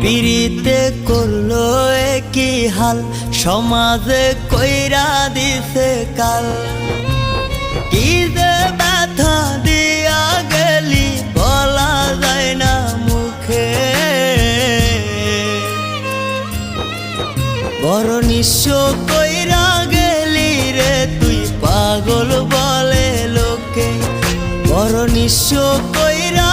পিরিতে করলো কি হাল, সমাজে কইরা দিছে কাল। কি যে ব্যথা দিয়া গেলি বলা যায় না মুখে, বড় নিঃস্ব কইরা গেলি রে তুই পাগল বলে লোকে, বড় নিঃস্ব কইরা